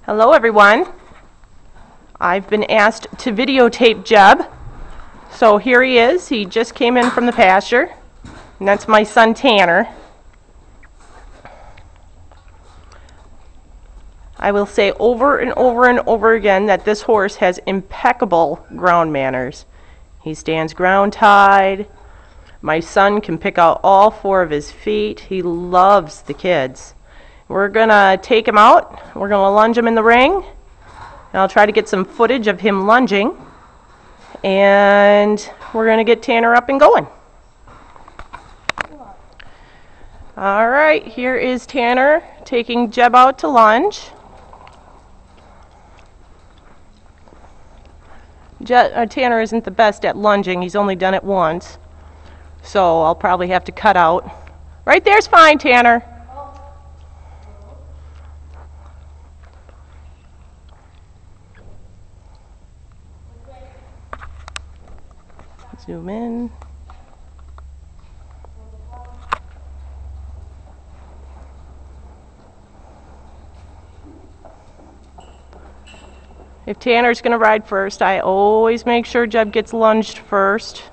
Hello everyone. I've been asked to videotape Jeb. So here he is. He just came in from the pasture. And that's my son Tanner. I will say over and over and over again that this horse has impeccable ground manners. He stands ground tied. My son can pick out all four of his feet. He loves the kids. We're going to take him out. We're going to lunge him in the ring. And I'll try to get some footage of him lunging. And we're going to get Tanner up and going. All right, here is Tanner taking Jeb out to lunge. Tanner isn't the best at lunging. He's only done it once. So I'll probably have to cut out. Right there's fine, Tanner. Zoom in. If Tanner's going to ride first, I always make sure Jeb gets lunged first.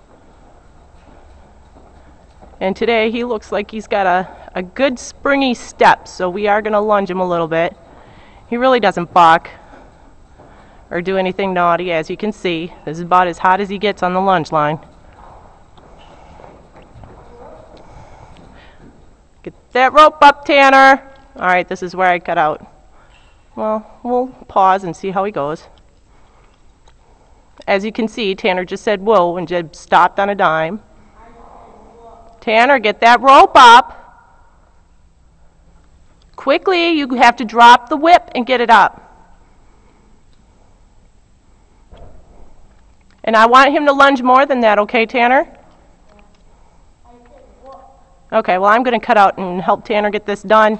And today he looks like he's got a good springy step, so we are going to lunge him a little bit. He really doesn't balk or do anything naughty, as you can see. This is about as hot as he gets on the lunge line. Get that rope up, Tanner. All right, this is where I cut out. Well, we'll pause and see how he goes. As you can see, Tanner just said whoa and Jeb stopped on a dime. Tanner, get that rope up. Quickly, you have to drop the whip and get it up. And I want him to lunge more than that, okay, Tanner? Okay, well, I'm going to cut out and help Tanner get this done,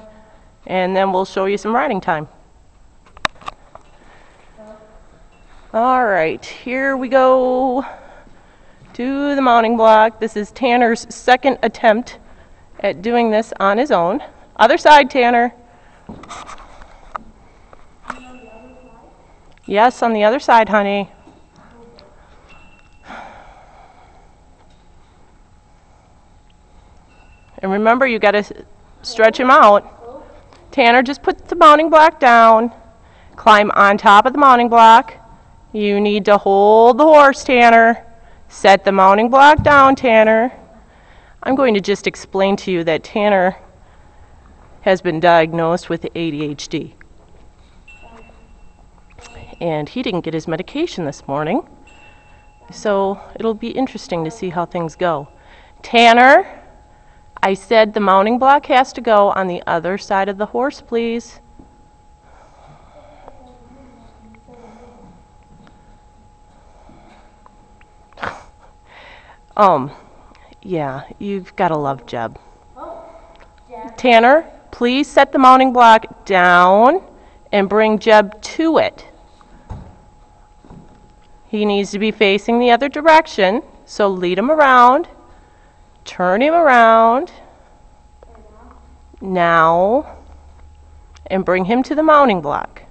and then we'll show you some riding time. All right, here we go to the mounting block. This is Tanner's second attempt at doing this on his own. Other side, Tanner. Yes, on the other side, honey. And remember, you got to stretch him out. Tanner, just put the mounting block down. Climb on top of the mounting block. You need to hold the horse, Tanner. Set the mounting block down, Tanner. I'm going to just explain to you that Tanner has been diagnosed with ADHD. And he didn't get his medication this morning. So it'll be interesting to see how things go. Tanner, I said the mounting block has to go on the other side of the horse, please. Yeah, you've got to love Jeb. Tanner, please set the mounting block down and bring Jeb to it. He needs to be facing the other direction, so lead him around. Turn him around now and bring him to the mounting block.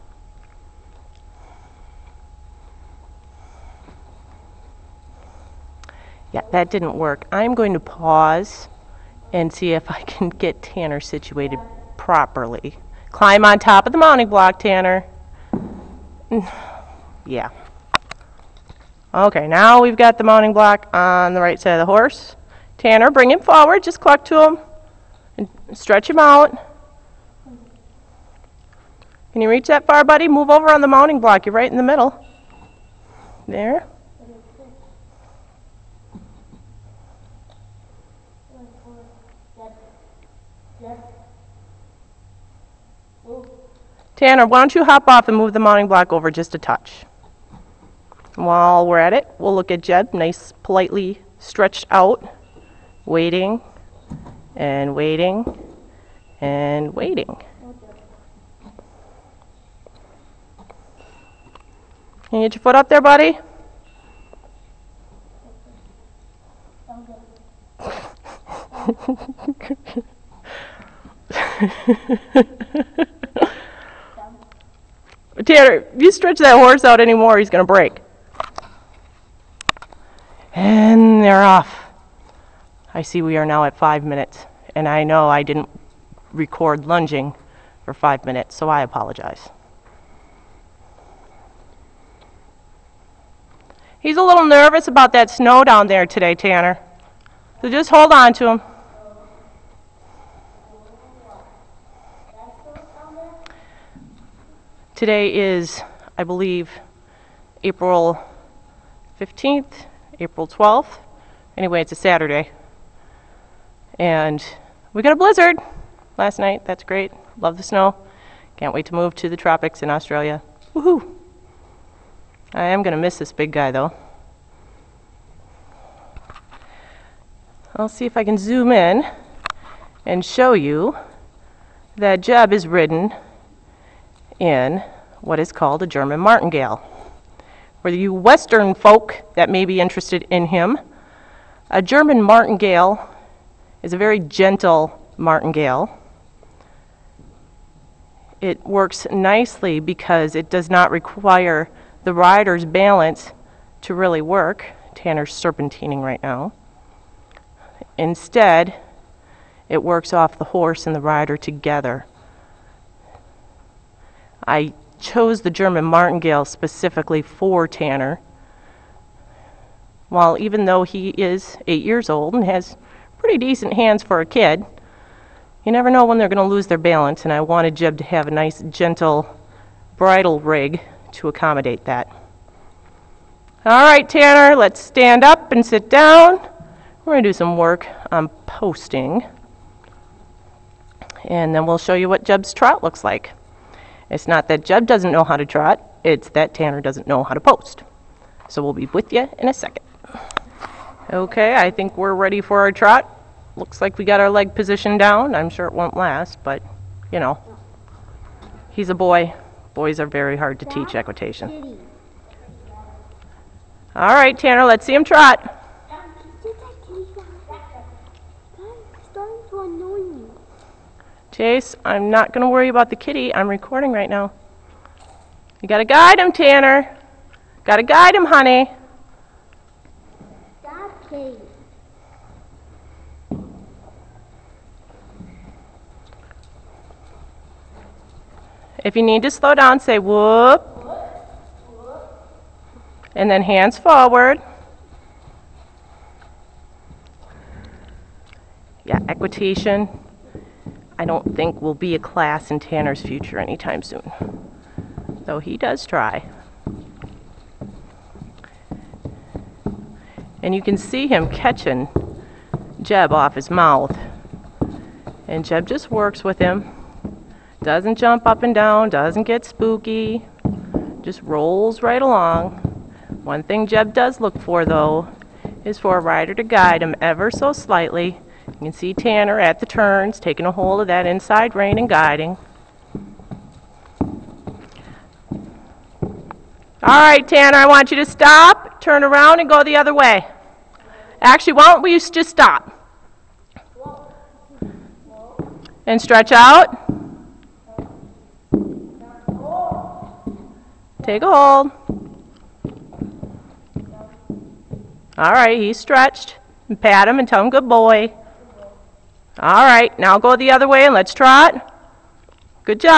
Yeah, that didn't work. I'm going to pause and see if I can get Tanner situated properly. Climb on top of the mounting block, Tanner. Yeah. Okay, now we've got the mounting block on the right side of the horse. Tanner, bring him forward. Just cluck to him and stretch him out. Can you reach that far, buddy? Move over on the mounting block. You're right in the middle. There. Tanner, why don't you hop off and move the mounting block over just a touch. While we're at it, we'll look at Jeb, nice, politely stretched out, waiting, and waiting, and waiting. Can you get your foot up there, buddy? Tanner, if you stretch that horse out anymore, he's going to break. And they're off. I see we are now at 5 minutes, and I know I didn't record lunging for 5 minutes, so I apologize. He's a little nervous about that snow down there today, Tanner. So just hold on to him. Today is, I believe, April 15th, April 12th. Anyway, it's a Saturday. And we got a blizzard last night. That's great. Love the snow. Can't wait to move to the tropics in Australia. Woohoo! I am going to miss this big guy, though. I'll see if I can zoom in and show you that Jeb is ridden in what is called a German martingale. For you Western folk that may be interested in him, a German martingale is a very gentle martingale. It works nicely because it does not require the rider's balance to really work. Tanner's serpentining right now. Instead, it works off the horse and the rider together. I chose the German martingale specifically for Tanner. While even though he is 8 years old and has pretty decent hands for a kid, you never know when they're going to lose their balance, and I wanted Jeb to have a nice, gentle bridle rig to accommodate that. All right, Tanner, let's stand up and sit down. We're going to do some work on posting, and then we'll show you what Jeb's trot looks like. It's not that Jeb doesn't know how to trot, it's that Tanner doesn't know how to post. So we'll be with you in a second. Okay, I think we're ready for our trot. Looks like we got our leg position down. I'm sure it won't last, but, you know, he's a boy. Boys are very hard to teach equitation. All right, Tanner, let's see him trot. Chase, I'm not going to worry about the kitty. I'm recording right now. You got to guide him, Tanner. Got to guide him, honey. Stop, Kate. If you need to slow down, say whoop. And then hands forward. Yeah, equitation, I don't think will be a class in Tanner's future anytime soon. Though he does try. And you can see him catching Jeb off his mouth. And Jeb just works with him. Doesn't jump up and down, doesn't get spooky. Just rolls right along. One thing Jeb does look for, though, is for a rider to guide him ever so slightly. You can see Tanner at the turns, taking a hold of that inside rein and guiding. All right, Tanner, I want you to stop, turn around, and go the other way. Actually, why don't we just stop? And stretch out. Take a hold. All right, he's stretched. And pat him and tell him good boy. All right, now go the other way and let's trot. Good job.